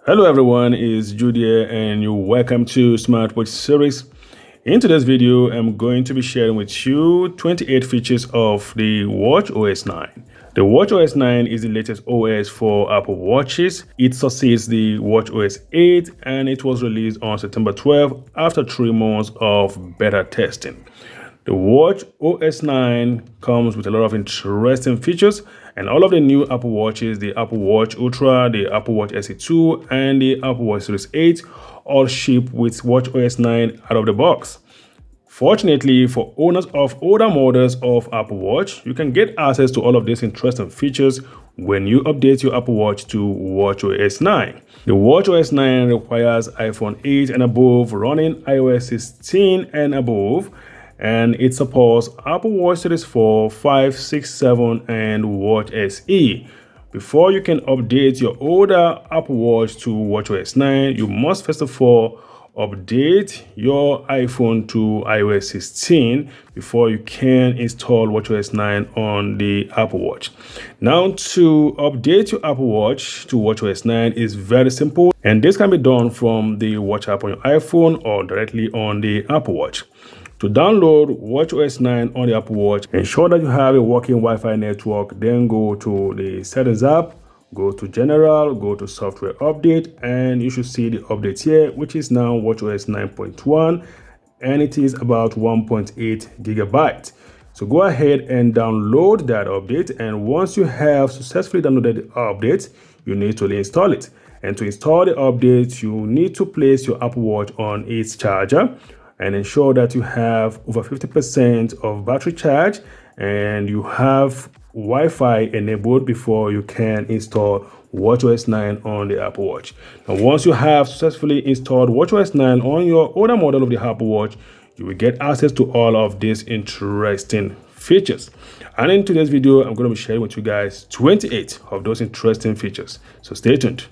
Hello everyone, it's Jude here and you're welcome to SmartWatch series. In today's video, I'm going to be sharing with you 28 features of the WatchOS 9. The WatchOS 9 is the latest OS for Apple Watches. It succeeds the WatchOS 8 and it was released on September 12 after 3 months of beta testing. The WatchOS 9 comes with a lot of interesting features, and all of the new Apple Watches, the Apple Watch Ultra, the Apple Watch SE2, and the Apple Watch Series 8 all ship with WatchOS 9 out of the box. Fortunately, for owners of older models of Apple Watch, you can get access to all of these interesting features when you update your Apple Watch to WatchOS 9. The WatchOS 9 requires iPhone 8 and above running iOS 16 and above, and it supports Apple Watch Series 4, 5, 6, 7, and Watch SE. Before you can update your older Apple Watch to WatchOS 9, you must first of all update your iPhone to iOS 16 before you can install WatchOS 9 on the Apple Watch. Now, to update your Apple Watch to WatchOS 9 is very simple, and this can be done from the Watch app on your iPhone or directly on the Apple Watch. To download WatchOS 9 on the Apple Watch, ensure that you have a working Wi-Fi network, then go to the Settings app, go to General, go to Software Update, and you should see the update here, which is now WatchOS 9.1, and it is about 1.8 gigabytes. So go ahead and download that update, and once you have successfully downloaded the update, you need to install it. And to install the update, you need to place your Apple Watch on its charger and ensure that you have over 50% of battery charge and you have Wi-Fi enabled before you can install WatchOS 9 on the Apple Watch. Now, once you have successfully installed WatchOS 9 on your older model of the Apple Watch, you will get access to all of these interesting features. And in today's video, I'm going to be sharing with you guys 28 of those interesting features. So stay tuned.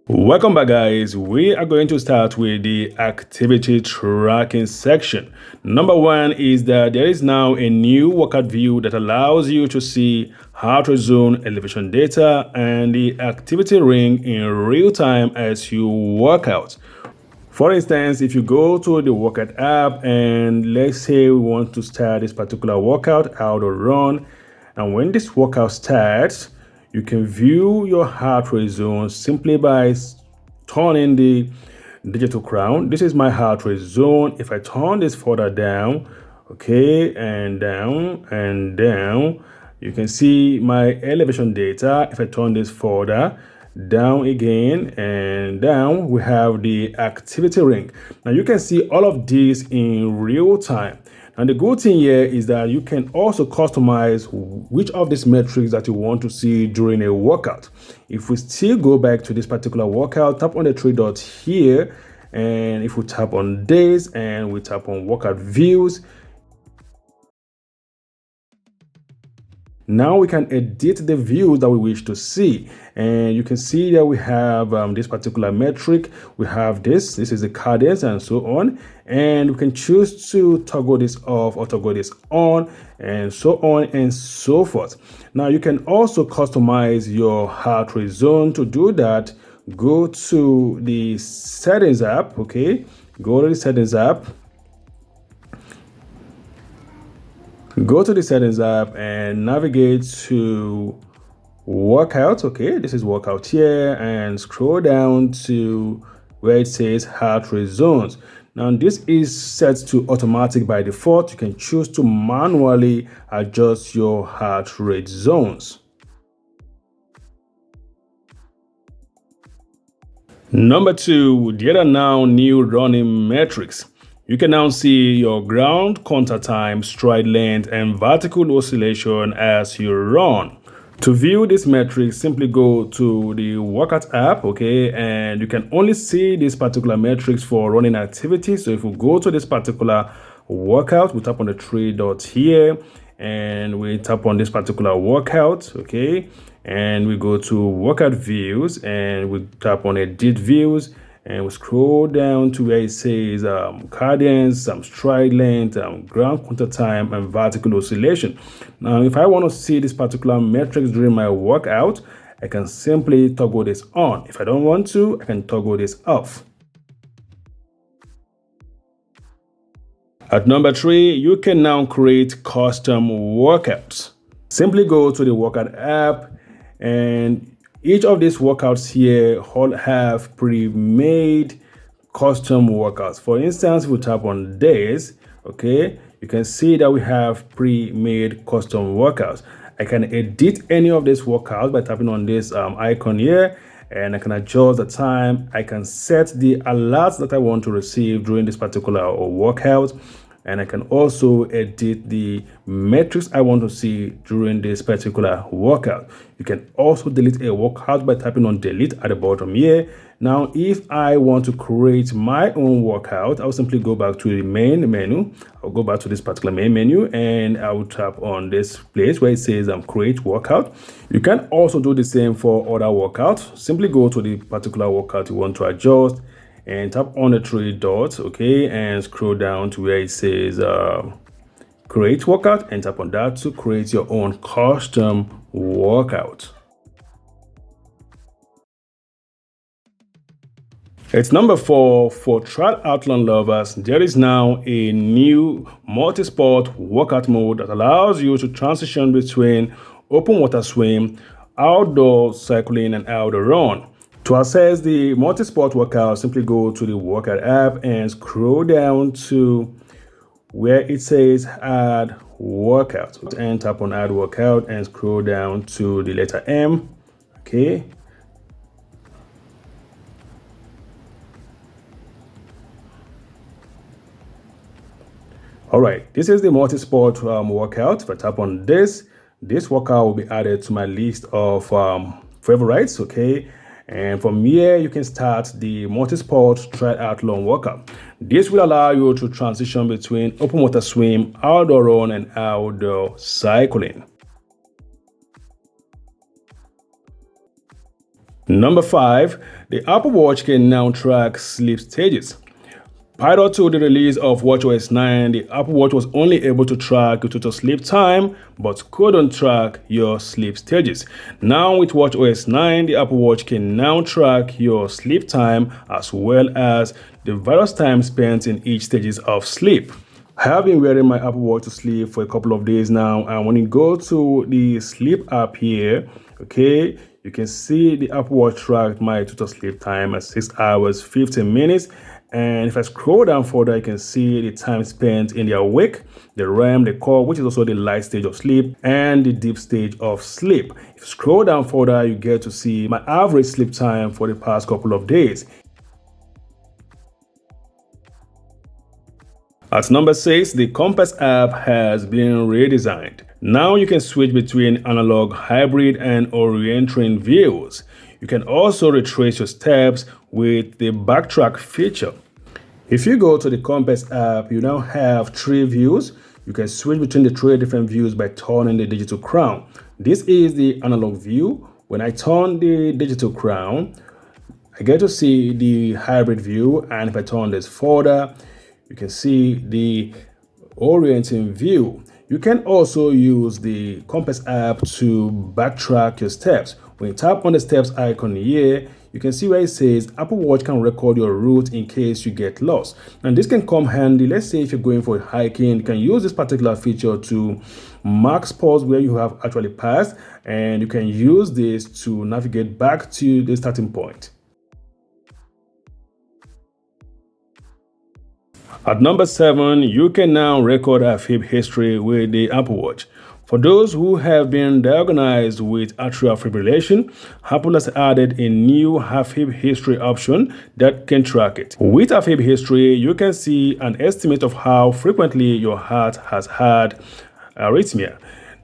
Welcome back, guys. We are going to start with the activity tracking section. Number one is that there is now a new workout view that allows you to see heart rate zone, elevation data, and the activity ring in real time as you work out. For instance, if you go to the workout app and let's say we want to start this particular workout, out or run, and when this workout starts, you can view your heart rate zone simply by turning the digital crown. This is my heart rate zone. If I turn this further down, okay, and down, you can see my elevation data. If I turn this further down again and down, we have the activity ring. Now you can see all of these in real time. And the good thing here is that you can also customize which of these metrics that you want to see during a workout. If we still go back to this particular workout, tap on the three dots here, and if we tap on this and we tap on workout views, now we can edit the views that we wish to see. And you can see that we have this particular metric. We have this is the cadence and so on. And we can choose to toggle this off or toggle this on and so on and so forth. Now you can also customize your heart rate zone. To do that, go to the Settings app, okay? Go to the Settings app. Go to the Settings app and navigate to Workout. Okay, this is Workout here, and scroll down to where it says Heart Rate Zones. Now, this is set to automatic by default. You can choose to manually adjust your heart rate zones. Number two, there are now new running metrics. You can now see your ground contact time, stride length, and vertical oscillation as you run. To view this metric, simply go to the workout app, okay, and you can only see these particular metrics for running activity. So if we go to this particular workout, we tap on the three dots here, and we tap on this particular workout, okay, and we go to workout views, and we tap on edit views, and we scroll down to where it says cadence, stride length, ground counter time, and vertical oscillation. Now, if I want to see this particular metrics during my workout, I can simply toggle this on. If I don't want to, I can toggle this off. At number 3, you can now create custom workouts. Simply go to the workout app, and each of these workouts here all have pre-made custom workouts. For instance, if we tap on this, okay, you can see that we have pre-made custom workouts. I can edit any of these workouts by tapping on this icon here, and I can adjust the time. I can set the alerts that I want to receive during this particular workout, and I can also edit the metrics I want to see during this particular workout. You can also delete a workout by tapping on delete at the bottom here. Now, if I want to create my own workout, I'll simply go back to the main menu. I'll go back to this particular main menu, and I will tap on this place where it says create workout. You can also do the same for other workouts. Simply go to the particular workout you want to adjust and tap on the 3 dots, okay, and scroll down to where it says create workout, and tap on that to create your own custom workout. It's number 4 for triathlon lovers. There is now a new multi-sport workout mode that allows you to transition between open water swim, outdoor cycling, and outdoor run. To access the multi-sport workout, simply go to the workout app and scroll down to where it says add workout, and tap on add workout and scroll down to the letter M, okay. All right, this is the multi-sport workout. If I tap on this workout will be added to my list of favorites, okay. And from here, you can start the multi-sport triathlon workout. This will allow you to transition between open water swim, outdoor run, and outdoor cycling. Number 5, the Apple Watch can now track sleep stages. Prior to the release of WatchOS 9, the Apple Watch was only able to track your total sleep time, but couldn't track your sleep stages. Now with WatchOS 9, the Apple Watch can now track your sleep time as well as the various time spent in each stages of sleep. I have been wearing my Apple Watch to sleep for a couple of days now, and when you go to the sleep app here, okay, you can see the Apple Watch tracked my total sleep time at 6 hours, 15 minutes. And if I scroll down further, you can see the time spent in the awake, the REM, the core, which is also the light stage of sleep, and the deep stage of sleep. If you scroll down further, you get to see my average sleep time for the past couple of days. At number 6, the Compass app has been redesigned. Now you can switch between analog, hybrid, and orienting views. You can also retrace your steps with the backtrack feature. If you go to the Compass app, you now have 3 views. You can switch between the 3 different views by turning the digital crown. This is the analog view. When I turn the digital crown, I get to see the hybrid view, and if I turn this further, you can see the orienting view. You can also use the Compass app to backtrack your steps. When you tap on the steps icon here, you can see where it says Apple Watch can record your route in case you get lost. And this can come handy. Let's say if you're going for hiking, you can use this particular feature to mark spots where you have actually passed, and you can use this to navigate back to the starting point. At number 7, you can now record AFib history with the Apple Watch. For those who have been diagnosed with atrial fibrillation, Apple has added a new AFib history option that can track it. With AFib history, you can see an estimate of how frequently your heart has had arrhythmia.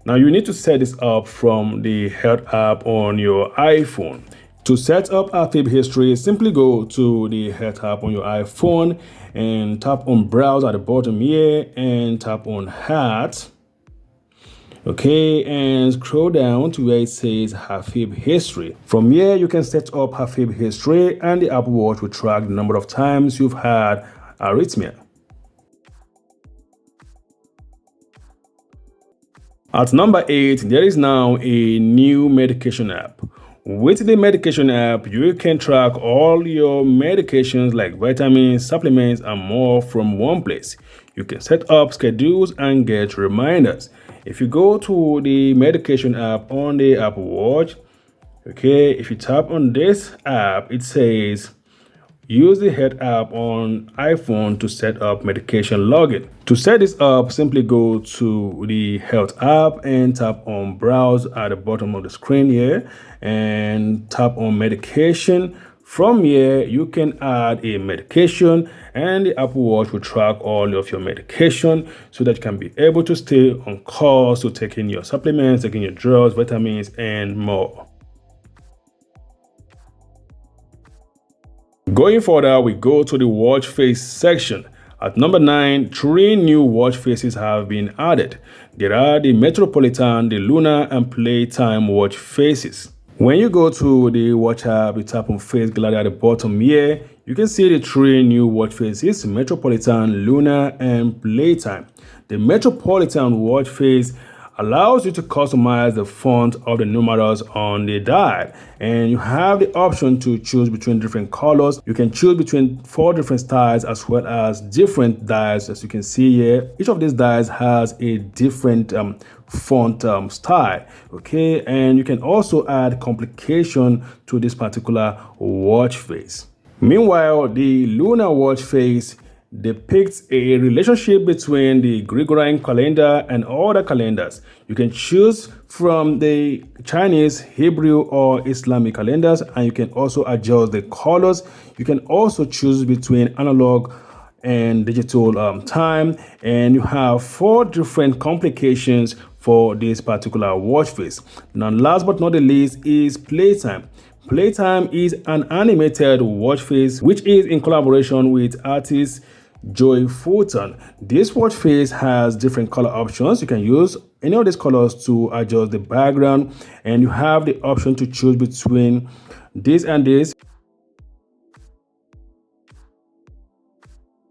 Now you need to set this up from the Health app on your iPhone. To set up AFib history, simply go to the Health app on your iPhone and tap on Browse at the bottom here and tap on Heart. Okay, and scroll down to where it says AFib history. From here, you can set up AFib history, and the Apple Watch will track the number of times you've had arrhythmia. At number 8, there is now a new medication app. With the medication app, you can track all your medications like vitamins, supplements, and more from one place. You can set up schedules and get reminders. If you go to the medication app on the Apple Watch, okay, if you tap on this app, it says use the Health app on iPhone to set up medication login. To set this up, simply go to the Health app and tap on Browse at the bottom of the screen here and tap on Medication. From here, you can add a medication and the Apple Watch will track all of your medication so that you can be able to stay on course to taking your supplements, taking your drugs, vitamins, and more. Going further, we go to the watch face section. At number 9, 3 new watch faces have been added. There are the Metropolitan, the Lunar, and Playtime watch faces. When you go to the watch app, you tap on face gallery at the bottom here, you can see the 3 new watch faces, Metropolitan, Lunar, and Playtime. The Metropolitan watch face allows you to customize the font of the numerals on the dial, and you have the option to choose between different colors. You can choose between 4 different styles as well as different dials. As you can see here, each of these dials has a different font style, okay, and you can also add complication to this particular watch face. Meanwhile, the lunar watch face depicts a relationship between the Gregorian calendar and other calendars. You can choose from the Chinese, Hebrew, or Islamic calendars, and you can also adjust the colors. You can also choose between analog and digital time, and you have 4 different complications for this particular watch face. Now, last but not the least is Playtime. Playtime is an animated watch face which is in collaboration with artist Joy Fulton. This watch face has different color options. You can use any of these colors to adjust the background, and you have the option to choose between this and this.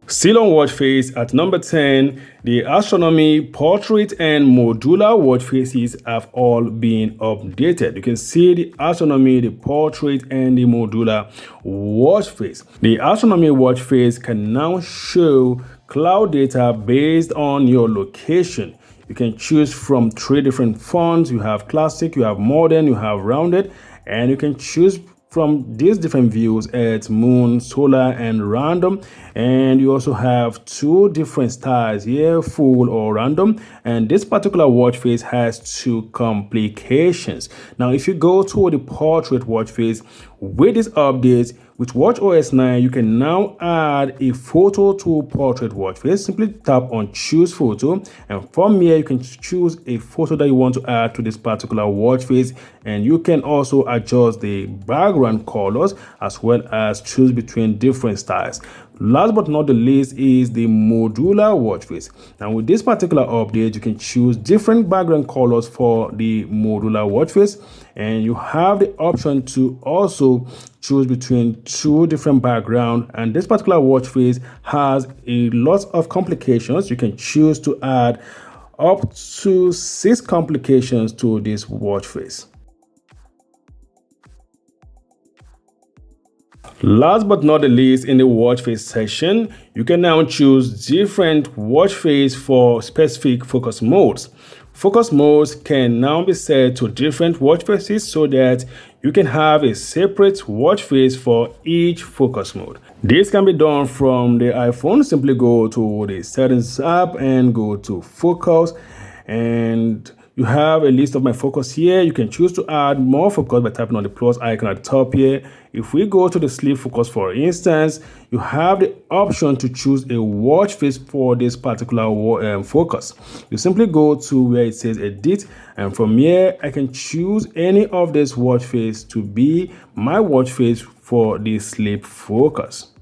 Still on watch face, at number 10, the Astronomy, Portrait, and Modular watch faces have all been updated. You can see the Astronomy, the Portrait, and the Modular watch face. The Astronomy watch face can now show cloud data based on your location. You can choose from 3 different fonts. You have classic, you have modern, you have rounded, and you can choose from these different views at moon, solar, and random. And you also have 2 different styles here, full or random, and this particular watch face has 2 complications. Now, if you go to the portrait watch face, with this update with WatchOS 9, you can now add a photo to portrait watch face. Simply tap on choose photo, and from here you can choose a photo that you want to add to this particular watch face, and you can also adjust the background colors as well as choose between different styles. Last but not the least is the modular watch face. Now, with this particular update, you can choose different background colors for the modular watch face, and you have the option to also choose between 2 different backgrounds. And this particular watch face has a lot of complications. You can choose to add up to 6 complications to this watch face. Last but not the least, in the watch face section, you can now choose different watch face for specific focus modes. Focus modes can now be set to different watch faces so that you can have a separate watch face for each focus mode. This can be done from the iPhone. Simply go to the settings app and go to focus, and you have a list of my focus here. You can choose to add more focus by tapping on the plus icon at the top here. If we go to the sleep focus, for instance, you have the option to choose a watch face for this particular focus. You simply go to where it says edit, and from here I can choose any of this watch face to be my watch face for the sleep focus.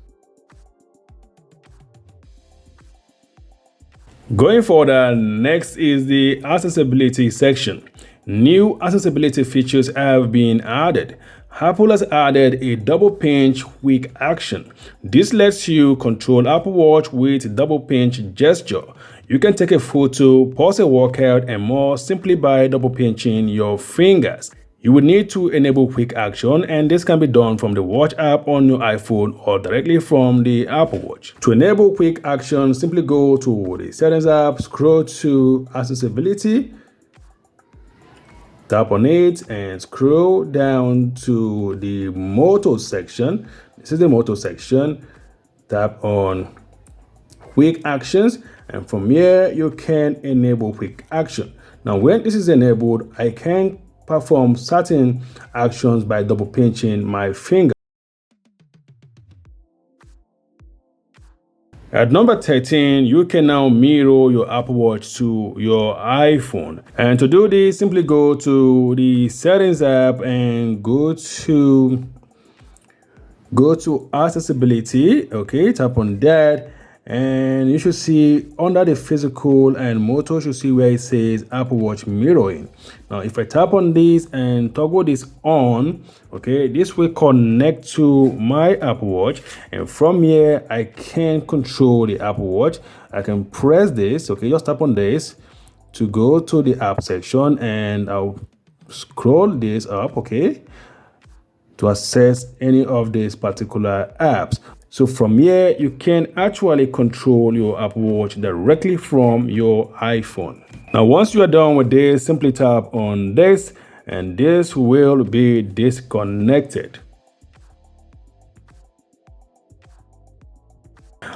Going further, next is the accessibility section. New accessibility features have been added. Apple has added a double pinch quick action. This lets you control Apple Watch with double pinch gesture. You can take a photo, pause a workout, and more simply by double pinching your fingers. You will need to enable quick action, and this can be done from the Watch app on your iPhone or directly from the Apple Watch. To enable quick action, simply go to the Settings app, scroll to Accessibility, tap on it, and scroll down to the Moto section. This is the Moto section. Tap on Quick Actions, and from here you can enable quick action. Now, when this is enabled, I can perform certain actions by double pinching my finger. At number 13, you can now mirror your Apple Watch to your iPhone. And to do this, simply go to the Settings app and go to Accessibility. Okay, tap on that. And you should see under the physical and motor, you should see where it says Apple Watch mirroring. Now, if I tap on this and toggle this on, okay, this will connect to my Apple Watch. And from here, I can control the Apple Watch. I can press this, okay, just tap on this to go to the app section, and I'll scroll this up, okay, to access any of these particular apps. So from here, you can actually control your Apple Watch directly from your iPhone. Now, once you are done with this, simply tap on this, and this will be disconnected.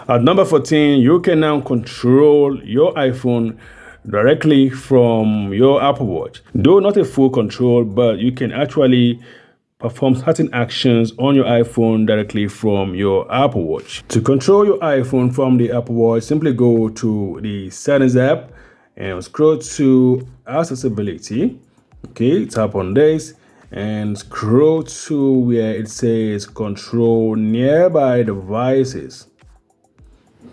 At number 14, you can now control your iPhone directly from your Apple Watch. Though not a full control, but you can actually perform certain actions on your iPhone directly from your Apple Watch. To control your iPhone from the Apple Watch, simply go to the Settings app and scroll to Accessibility. Okay, tap on this and scroll to where it says Control Nearby Devices.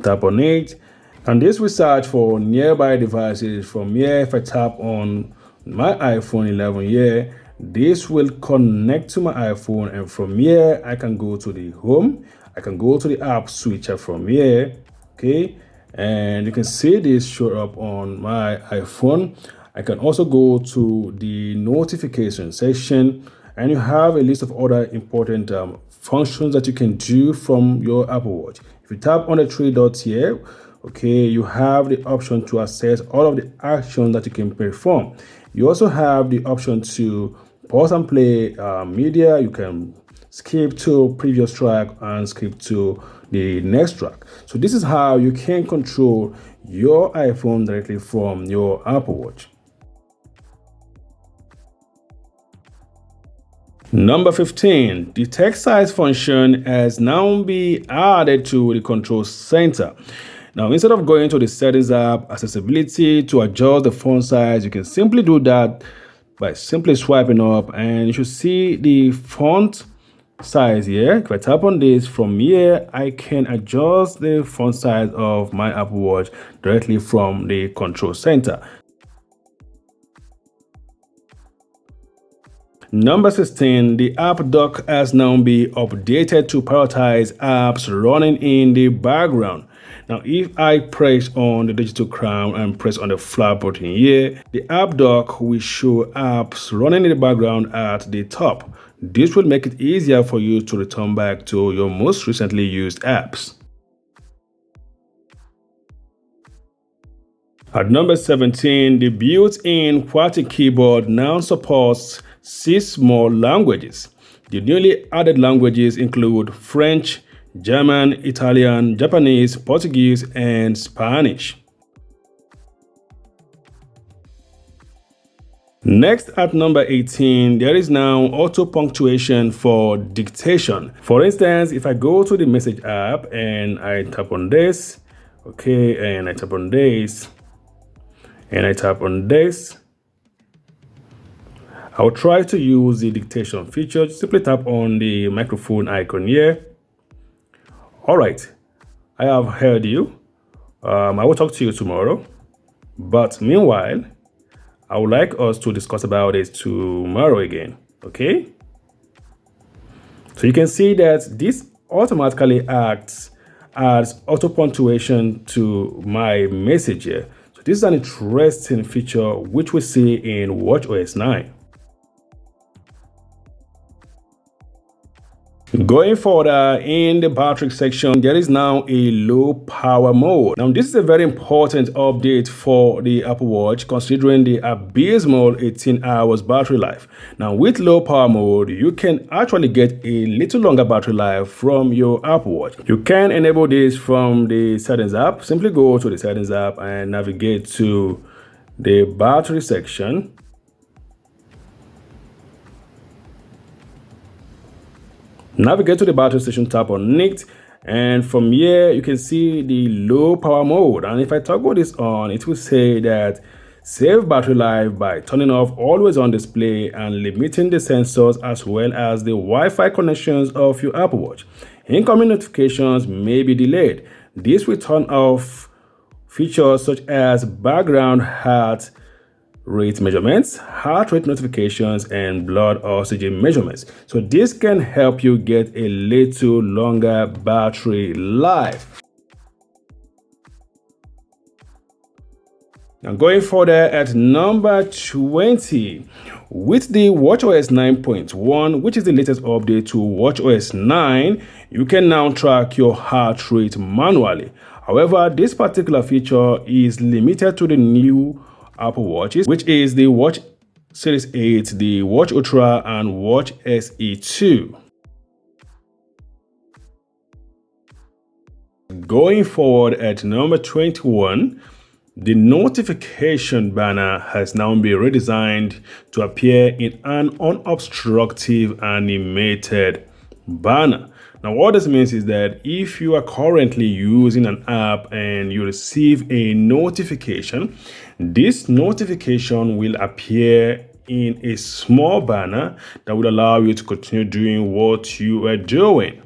Tap on it, and this will search for nearby devices. From here, if I tap on my iPhone 11 here, this will connect to my iPhone, and from here I can go to the home. I can go to the app switcher from here, okay, and you can see this show up on my iPhone. I can also go to the notification section, and you have a list of other important functions that you can do from your Apple Watch. If you tap on the three dots here, okay, you have the option to access all of the actions that you can perform. You also have the option to pause and play media. You can skip to previous track and skip to the next track. So this is how you can control your iPhone directly from your Apple Watch. Number 15, the text size function has now been added to the control center. Now, instead of going to the Settings app, Accessibility, to adjust the font size, you can simply do that by simply swiping up, and you should see the font size here. If I tap on this, from here, I can adjust the font size of my Apple Watch directly from the control center. Number 16, the app dock has now been updated to prioritize apps running in the background. Now, if I press on the digital crown and press on the flag button here, the app dock will show apps running in the background at the top. This will make it easier for you to return back to your most recently used apps. At number 17, the built-in Qwerty keyboard now supports 6 more languages. The newly added languages include French, German, Italian, Japanese, Portuguese, and Spanish. Next, at number 18, there is now auto-punctuation for dictation. For instance, if I go to the Message app and I tap on this, okay, and I tap on this, and I tap on this, I'll try to use the dictation feature. Simply tap on the microphone icon here. All right, I have heard you. I will talk to you tomorrow. But meanwhile, I would like us to discuss about it tomorrow again. Okay? So you can see that this automatically acts as auto-punctuation to my message here. So this is an interesting feature which we see in WatchOS 9. Going further in the battery section, there is now a low power mode. Now, this is a very important update for the Apple Watch considering the abysmal 18 hours battery life. Now, with low power mode, you can actually get a little longer battery life from your Apple Watch. You can enable this from the settings app. Simply go to the settings app and navigate to the battery section. Navigate to the battery station, tap on it, and from here you can see the low power mode. And if I toggle this on, it will say that save battery life by turning off always on display and limiting the sensors as well as the Wi-Fi connections of your Apple Watch. Incoming notifications may be delayed. This will turn off features such as background heart rate measurements, heart rate notifications, and blood oxygen measurements. So this can help you get a little longer battery life. Now going further at number 20, with the WatchOS 9.1, which is the latest update to WatchOS 9, you can now track your heart rate manually. However, this particular feature is limited to the new Apple Watches, which is the Watch Series 8, the Watch Ultra, and Watch SE 2. Going forward at number 21, the notification banner has now been redesigned to appear in an unobstructive animated banner. Now, what this means is that if you are currently using an app and you receive a notification, this notification will appear in a small banner that will allow you to continue doing what you are doing.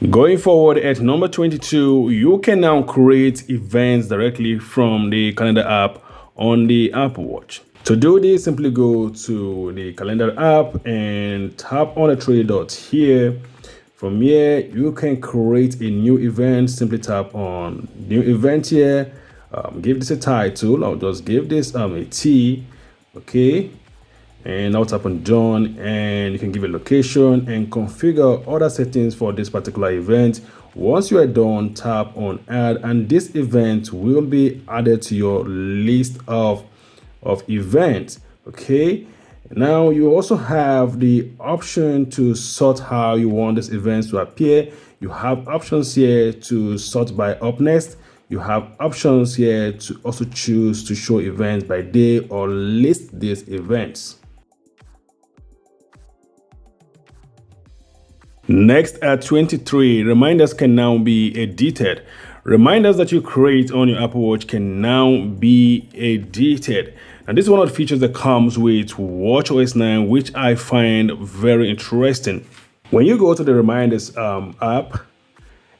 Going forward at number 22, you can now create events directly from the calendar app on the Apple Watch. To do this, simply go to the calendar app and tap on the three dots here. From here, you can create a new event. Simply tap on new event here. Give this a title. I'll just give this a T. Okay. And I'll tap on done, and you can give a location and configure other settings for this particular event. Once you are done, tap on add, and this event will be added to your list of events. Okay, now you also have the option to sort how you want this event to appear. You have options here to sort by up next. You have options here to also choose to show events by day or list these events. Next at 23, reminders can now be edited. Reminders that you create on your Apple Watch can now be edited. And this is one of the features that comes with WatchOS 9, which I find very interesting. When you go to the reminders app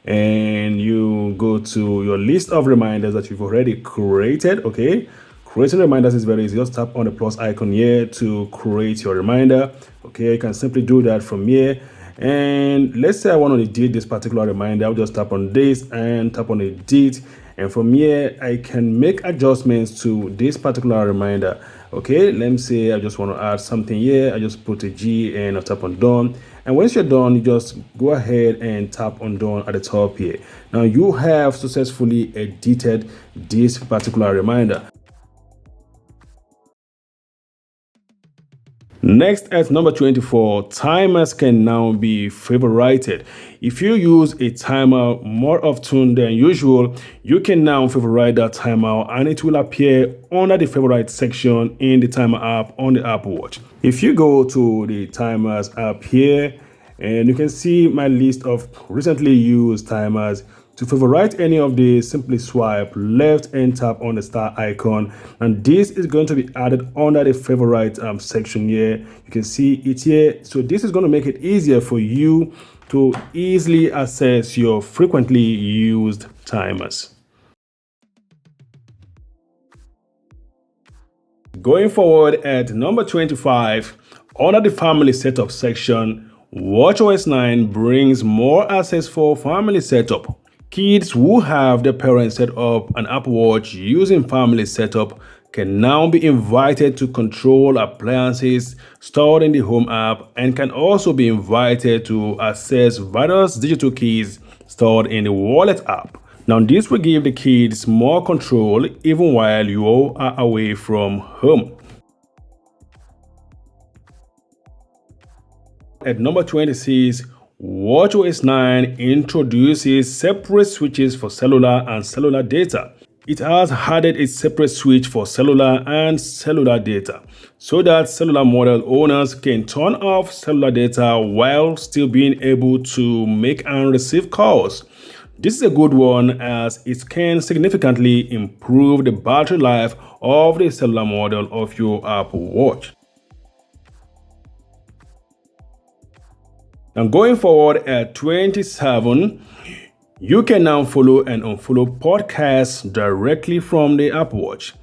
and you go to your list of reminders that you've already created, okay, creating reminders is very easy. Just tap on the plus icon here to create your reminder. Okay, you can simply do that from here. And let's say I want to edit this particular reminder. I'll just tap on this and tap on edit, and from here I can make adjustments to this particular reminder. Okay, let me say I just want to add something here. I just put a G and I'll tap on done, and once you're done, you just go ahead and tap on done at the top here. Now you have successfully edited this particular reminder. Next at number 24, timers can now be favorited. If you use a timer more often than usual, you can now favorite that timer and it will appear under the favorite section in the timer app on the Apple Watch. If you go to the timers app here, and you can see my list of recently used timers. To favorite any of these, simply swipe left and tap on the star icon, and this is going to be added under the favorite section here. You can see it here. So this is going to make it easier for you to easily access your frequently used timers. Going forward at number 25, under the Family Setup section, WatchOS 9 brings more access for family setup. Kids who have their parents set up an Apple Watch using Family Setup can now be invited to control appliances stored in the Home app and can also be invited to access various digital keys stored in the Wallet app. Now, this will give the kids more control even while you are away from home. At number 26, WatchOS 9 introduces separate switches for cellular and cellular data. It has added a separate switch for cellular and cellular data so that cellular model owners can turn off cellular data while still being able to make and receive calls. This is a good one as it can significantly improve the battery life of the cellular model of your Apple Watch. Now going forward at 27, you can now follow and unfollow podcasts directly from the Apple Watch.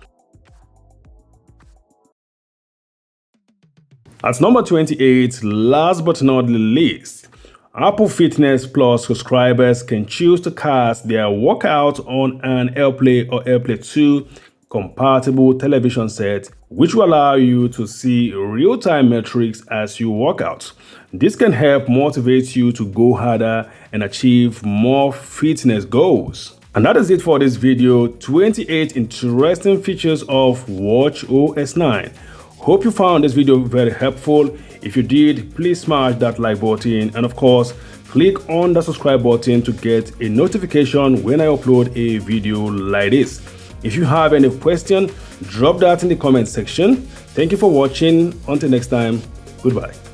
At number 28, last but not least, Apple Fitness Plus subscribers can choose to cast their workout on an Airplay or Airplay 2 compatible television set, which will allow you to see real-time metrics as you work out. This can help motivate you to go harder and achieve more fitness goals. And that is it for this video, 28 interesting features of WatchOS 9. Hope you found this video very helpful. If you did, please smash that like button and of course, click on the subscribe button to get a notification when I upload a video like this. If you have any question, drop that in the comment section. Thank you for watching. Until next time, goodbye.